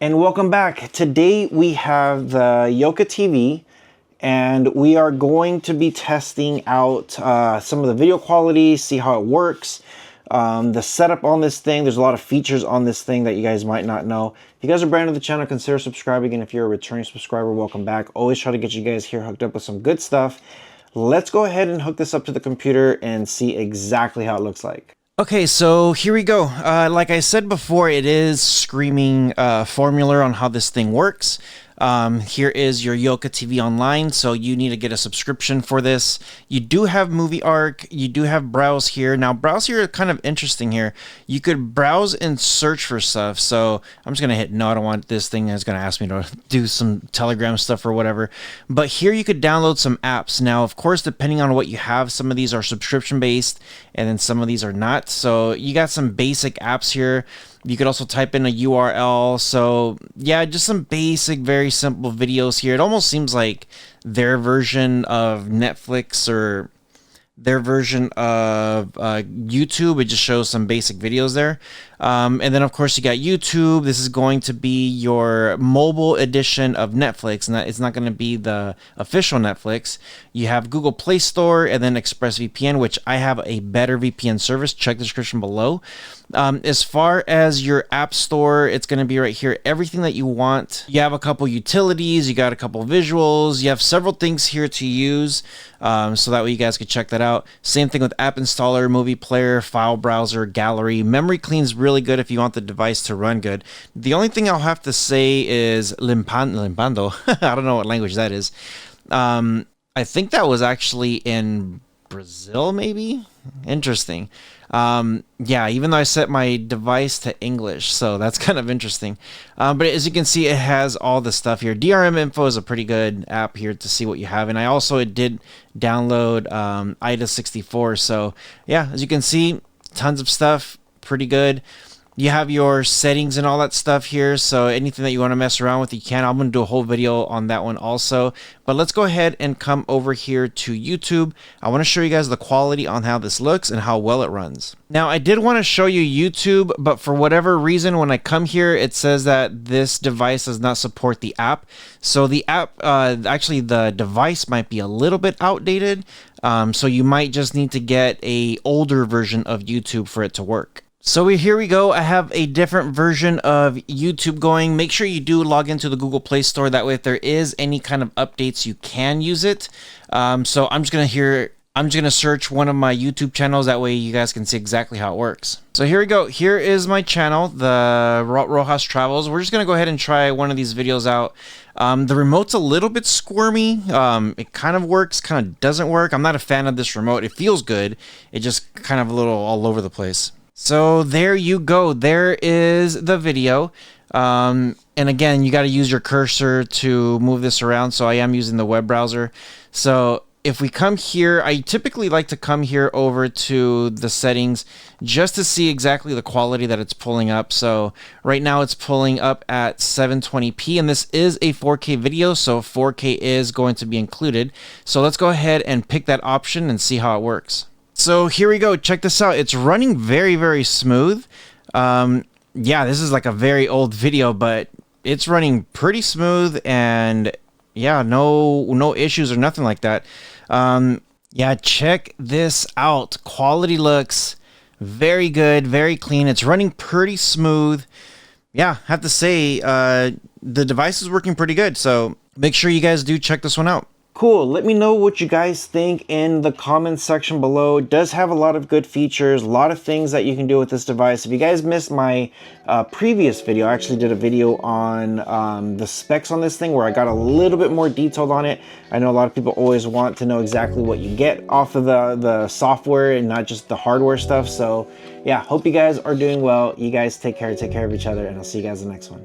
And welcome back. Today we have the Yokatv, and we are going to be testing out some of the video quality, see how it works, the setup on this thing. There's a lot of features on this thing that you guys might not know. If you guys are brand new to the channel, consider subscribing, and if you're a returning subscriber, welcome back. Always try to get you guys here hooked up with some good stuff. Let's go ahead and hook this up to the computer and see exactly how it looks like. Okay, so here we go. Like I said before, it is screaming formula on how this thing works. Here is your Yokatv Online, so you need to get a subscription for this. You do have Movie Arc, you do have Browse here. Now, Browse here is kind of interesting here. You could browse and search for stuff, so I'm just going to hit no, I don't want this thing that's going to ask me to do some Telegram stuff or whatever. But here you could download some apps. Now, of course, depending on what you have, some of these are subscription-based, and then some of these are not. So you got some basic apps here. You could also type in a URL. So yeah, just some basic, very simple videos here. It almost seems like their version of Netflix or their version of YouTube. It just shows some basic videos there. And then of course you got YouTube. This is going to be your mobile edition of Netflix, and it's not going to be the official Netflix. You have Google Play Store and then ExpressVPN, which I have a better VPN service. Check the description below. As far as your app store, it's going to be right here. Everything that you want. You have a couple utilities. You got a couple visuals. You have several things here to use. So that way you guys could check that out. Same thing with app installer, movie player, file browser, gallery. Memory clean's really good if you want the device to run good. The only thing I'll have to say is limpando. I don't know what language that is. I think that was actually in Brazil, maybe? Interesting. Yeah, even though I set my device to English, so that's kind of interesting. But as you can see, it has all the stuff here. DRM Info is a pretty good app here to see what you have. And I also did download IDA64. So yeah, as you can see, tons of stuff, pretty good. You have your settings and all that stuff here, so anything that you want to mess around with, you can. I'm going to do a whole video on that one also. But let's go ahead and come over here to YouTube. I want to show you guys the quality on how this looks and how well it runs. Now, I did want to show you YouTube, but for whatever reason, when I come here, it says that this device does not support the app. So the app, actually the device might be a little bit outdated. So you might just need to get an older version of YouTube for it to work. So here we go. I have a different version of YouTube going. Make sure you do log into the Google Play Store. That way, if there is any kind of updates, you can use it. So I'm just gonna search one of my YouTube channels. That way, you guys can see exactly how it works. So here we go. Here is my channel, the Rohas Travels. We're just gonna go ahead and try one of these videos out. The remote's a little bit squirmy. It kind of works, kind of doesn't work. I'm not a fan of this remote. It feels good. It just kind of a little all over the place. So there you go. There is the video. And again, you got to use your cursor to move this around. So I am using the web browser. So if we come here, I typically like to come here over to the settings just to see exactly the quality that it's pulling up. So right now it's pulling up at 720p, and this is a 4K video. So 4K is going to be included. So let's go ahead and pick that option and see how it works. So here we go. Check this out. It's running very, very smooth. Yeah, this is like a very old video, but it's running pretty smooth, and yeah, no issues or nothing like that. Yeah, check this out. Quality looks very good, very clean. It's running pretty smooth. Yeah, I have to say, the device is working pretty good. So make sure you guys do check this one out. Cool. Let me know what you guys think in the comments section below. It does have a lot of good features, a lot of things that you can do with this device. If you guys missed my previous video, I actually did a video on the specs on this thing where I got a little bit more detailed on it. I know a lot of people always want to know exactly what you get off of the software and not just the hardware stuff. So yeah, hope you guys are doing well. You guys take care of each other, and I'll see you guys in the next one.